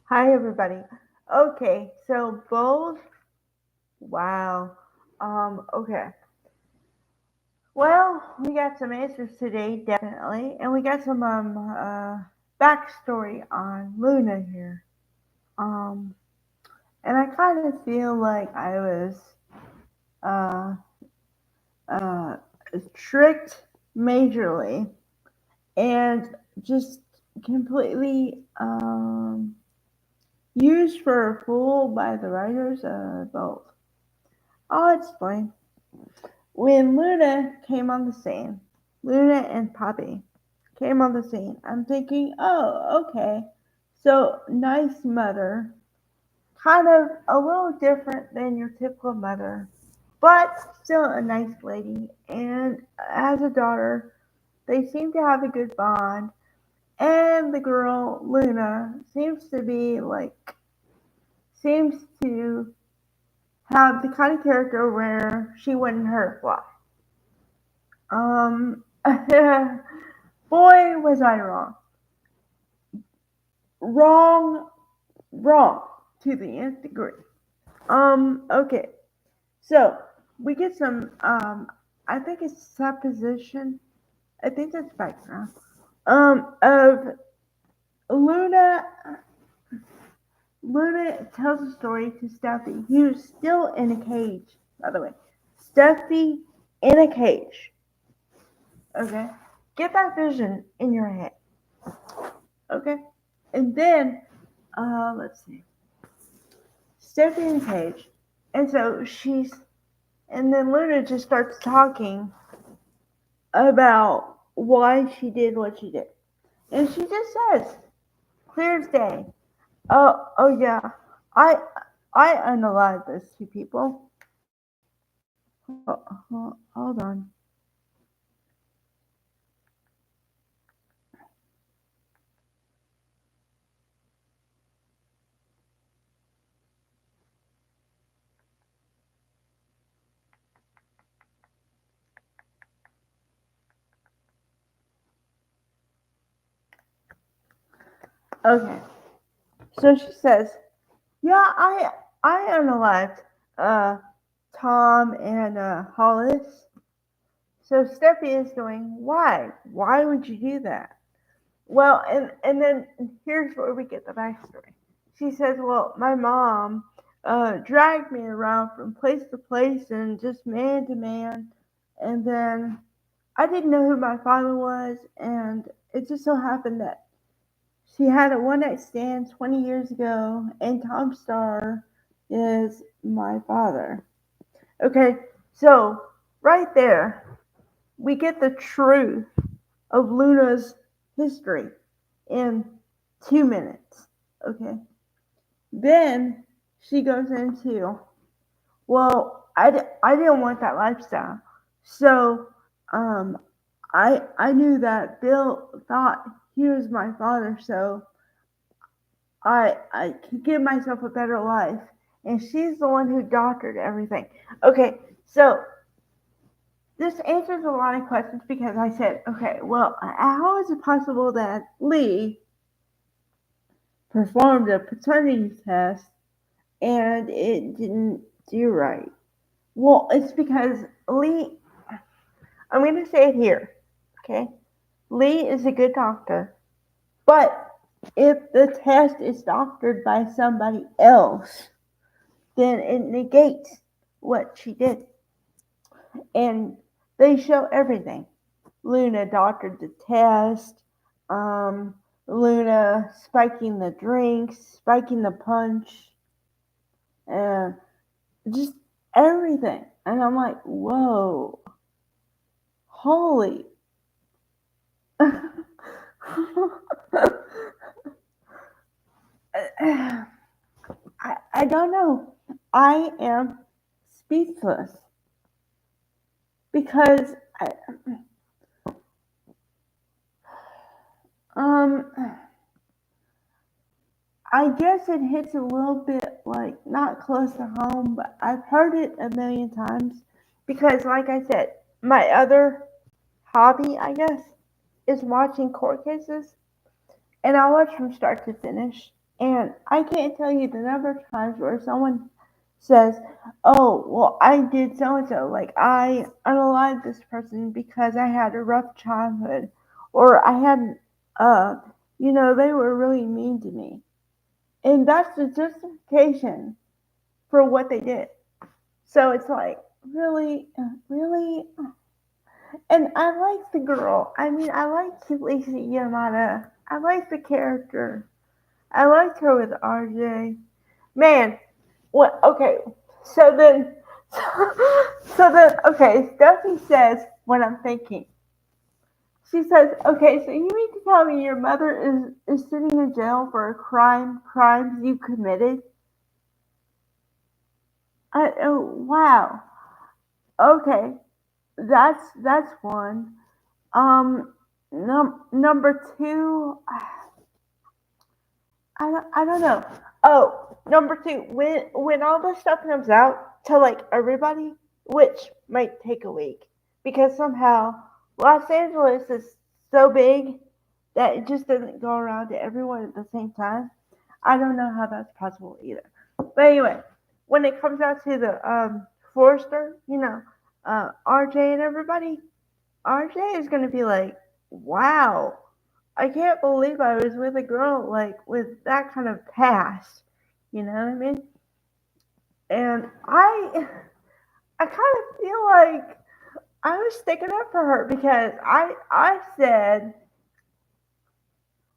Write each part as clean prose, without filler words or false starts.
Hi, everybody. Okay, so both. Wow. Okay. Well, we got some answers today, definitely, and we got some backstory on Luna here. Um, and I kind of feel like I was uh uh tricked majorly and just completely used for a fool by the writers. Both. I'll explain. When Luna came on the scene, Luna and Poppy came on the scene, I'm thinking, oh, okay. So, nice mother, kind of a little different than your typical mother, but still a nice lady. And as a daughter, they seem to have a good bond. And the girl, Luna, seems to have the kind of character where she wouldn't hurt a fly. Um, boy, was I wrong. Wrong, wrong to the nth degree. Okay. So we get some, I think it's supposition. I think that's background. Of Luna. Luna tells a story to Stuffy, who's still in a cage, by the way. Stuffy in a cage. Okay. Get that vision in your head. Okay. And then, let's see. Stuffy in a cage. And so and then Luna just starts talking about why she did what she did. And she just says, clear as day, oh yeah, I, I unalived those two people. Hold on. Okay. So she says, yeah, I unalived, uh, Tom and, Hollis. So Steffi is going, why? Why would you do that? Well, and then here's where we get the backstory. She says, "Well, my mom dragged me around from place to place and just man to man, and then I didn't know who my father was, and it just so happened that she had a one night stand 20 years ago, and Tom Starr is my father." Okay, so right there, we get the truth of Luna's history in 2 minutes. Okay. Then she goes into, well, I didn't want that lifestyle. So I knew that Bill thought he was my father, so I could give myself a better life. And she's the one who doctored everything. Okay, so this answers a lot of questions because I said, okay, well, how is it possible that Lee performed a paternity test and it didn't do right? Well, it's because Lee, I'm going to say it here, okay? Lee is a good doctor, but if the test is doctored by somebody else, then it negates what she did. And they show everything. Luna doctored the test, um, Luna spiking the drinks, spiking the punch, uh, just everything. And I'm like, whoa, holy. I don't know. I am speechless because um I guess it hits a little bit like not close to home, but I've heard it a million times because like I said, my other hobby, I guess, is watching court cases and I watch from start to finish. And I can't tell you the number of times where someone says, "Oh, well, I did so and so. Like, I unalived this person because I had a rough childhood, or I had, uh, they were really mean to me." And that's the justification for what they did. So it's like, really, really? And I like the girl. I mean, I like Lisa Yamada. I like the character. I liked her with RJ. Man, what? Okay, so then, okay, Steffi says what I'm thinking. She says, okay, so you mean to tell me your mother is sitting in jail for a crimes you committed? Oh, wow. Okay, that's one. Um, number two, I don't know. Oh, number two, when all this stuff comes out to like everybody, which might take a week, because somehow Los Angeles is so big that it just doesn't go around to everyone at the same time. I don't know how that's possible either. But anyway, when it comes out to the Forrester, RJ and everybody, RJ is gonna be like, wow, I can't believe I was with a girl like with that kind of past. You know what I mean? And I kind of feel like I was sticking up for her because I said,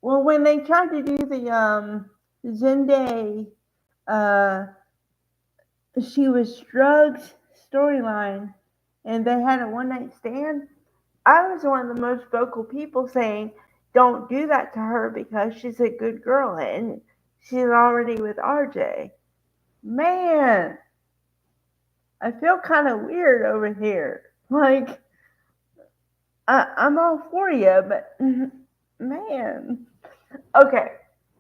well, when they tried to do the Zendaya, uh she was drugged storyline, and they had a one night stand. I was one of the most vocal people saying, don't do that to her because she's a good girl and she's already with RJ. Man, I feel kind of weird over here. Like, I'm all for you, but man. Okay,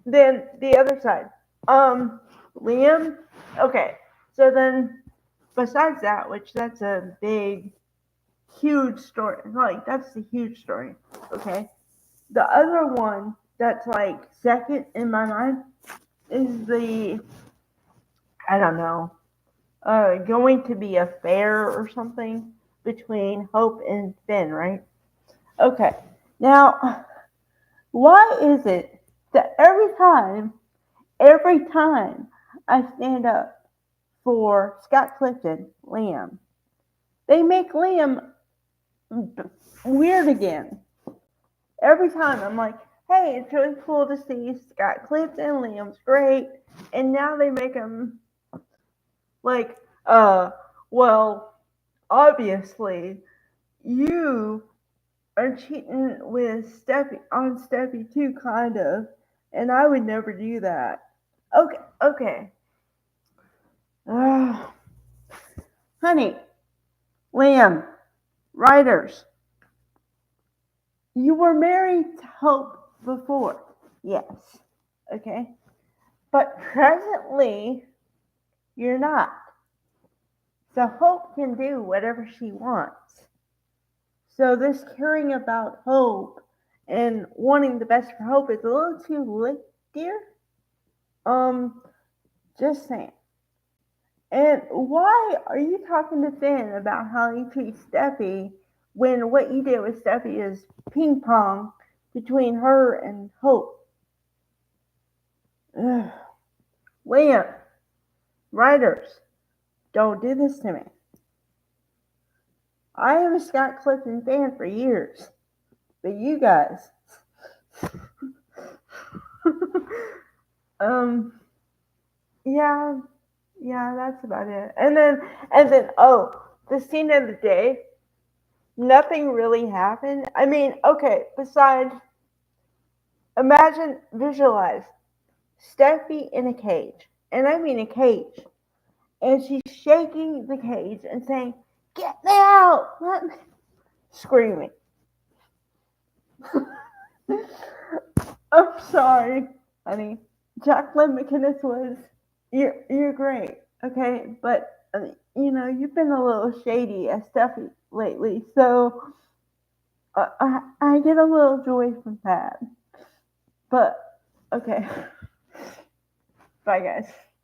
then the other side. Liam. Okay, so then besides that, which that's a big, huge story. Like, that's the huge story. Okay, the other one that's like second in my mind is the, I don't know, going to be a fair or something between Hope and Finn, right? Okay. Now, why is it that every time I stand up for Scott Clifton, Liam, they make Liam weird again? Every time I'm like, hey, it's really cool to see Scott Clifton, Liam's great, and now they make him like, well, obviously you are cheating with Steffi too, kind of, and I would never do that. Okay, okay. Uh, honey, Liam, writers, you were married to Hope before, yes, okay, but presently you're not. So Hope can do whatever she wants. So this caring about Hope and wanting the best for Hope is a little too late, dear. Um, just saying. And why are you talking to Finn about how he treats Steffi when what you did with Steffi is ping pong between her and Hope? Ugh. Liam, writers, don't do this to me. I am a Scott Clifton fan for years, but you guys, um, yeah, yeah, that's about it. And then, oh, the scene of the day, nothing really happened. I mean, okay, besides, imagine, visualize Steffi in a cage, and I mean a cage, and she's shaking the cage and saying, "Get me out!" Screaming. I'm sorry, honey. Jacqueline McInnes was, you're great, okay, but you've been a little shady as Steffi lately, so I get a little joy from that. But okay, Bye, guys.